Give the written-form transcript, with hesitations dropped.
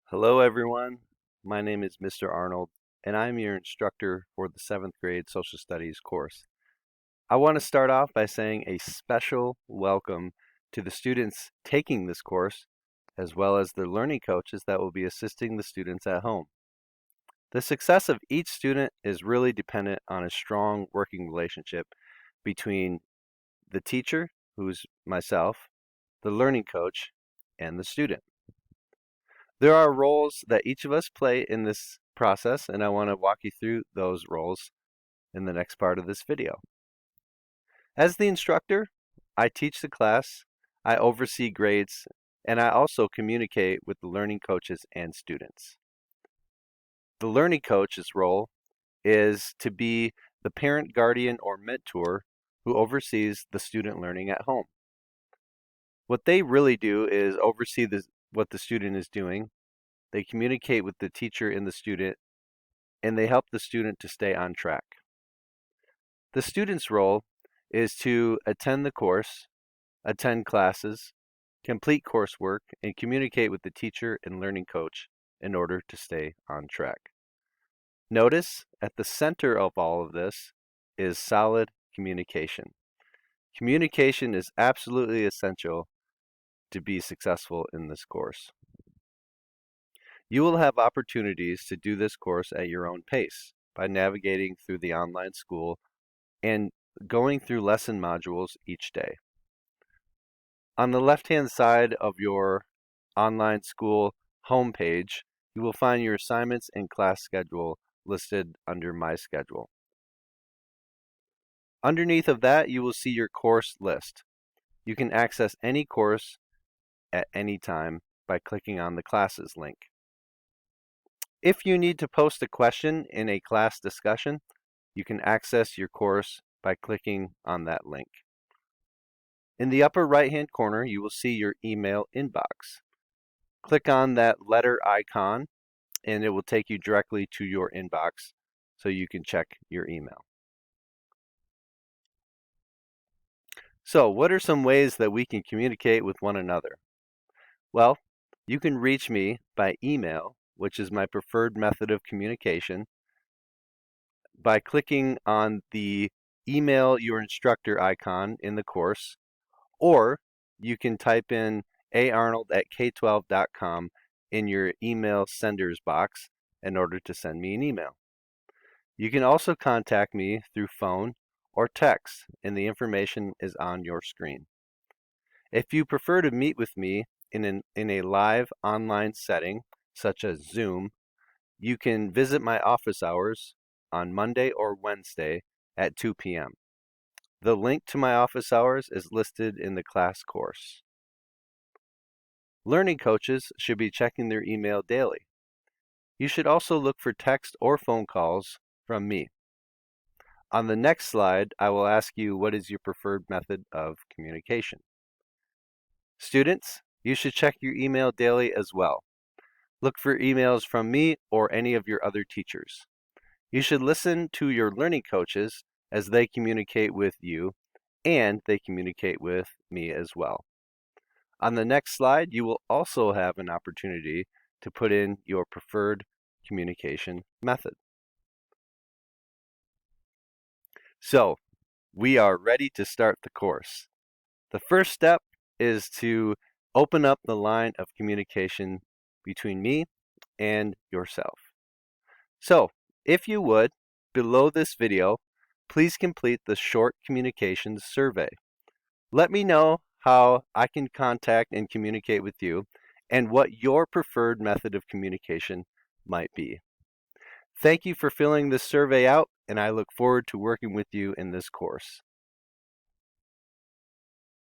Hello everyone, my name is Mr. Arnold and I'm your instructor for the 7th grade Social Studies course. I want to start off by saying a special welcome to the students taking this course, as well as the learning coaches that will be assisting the students at home. The success of each student is really dependent on a strong working relationship between the teacher, who's myself, the learning coach, and the student. There are roles that each of us play in this process, and I want to walk you through those roles in the next part of this video. As the instructor, I teach the class, I oversee grades, and I also communicate with the learning coaches and students. The learning coach's role is to be the parent, guardian, or mentor who oversees the student learning at home. What they really do is oversee what the student is doing. They communicate with the teacher and the student, and they help the student to stay on track. The student's role is to attend the course, attend classes, complete coursework, and communicate with the teacher and learning coach in order to stay on track. Notice at the center of all of this is solid communication. Communication is absolutely essential to be successful in this course. You will have opportunities to do this course at your own pace by navigating through the online school and going through lesson modules each day. On the left-hand side of your online school homepage, you will find your assignments and class schedule listed under My Schedule. Underneath of that, you will see your course list. You can access any course at any time by clicking on the classes link. If you need to post a question in a class discussion, you can access your course by clicking on that link. In the upper right-hand corner, you will see your email inbox. Click on that letter icon, and it will take you directly to your inbox so you can check your email. So, what are some ways that we can communicate with one another? Well, you can reach me by email, which is my preferred method of communication, by clicking on the email your instructor icon in the course, or you can type in aarnold@k12.com in your email senders box in order to send me an email. You can also contact me through phone or text, and the information is on your screen. If you prefer to meet with me in a live online setting, such as Zoom, you can visit my office hours on Monday or Wednesday at 2 p.m. The link to my office hours is listed in the class course. Learning coaches should be checking their email daily. You should also look for text or phone calls from me. On the next slide, I will ask you what is your preferred method of communication. Students, you should check your email daily as well. Look for emails from me or any of your other teachers. You should listen to your learning coaches as they communicate with you, and they communicate with me as well. On the next slide, you will also have an opportunity to put in your preferred communication method. So, we are ready to start the course. The first step is to open up the line of communication between me and yourself. So, if you would, below this video, please complete the short communications survey. Let me know how I can contact and communicate with you and what your preferred method of communication might be. Thank you for filling this survey out, and I look forward to working with you in this course.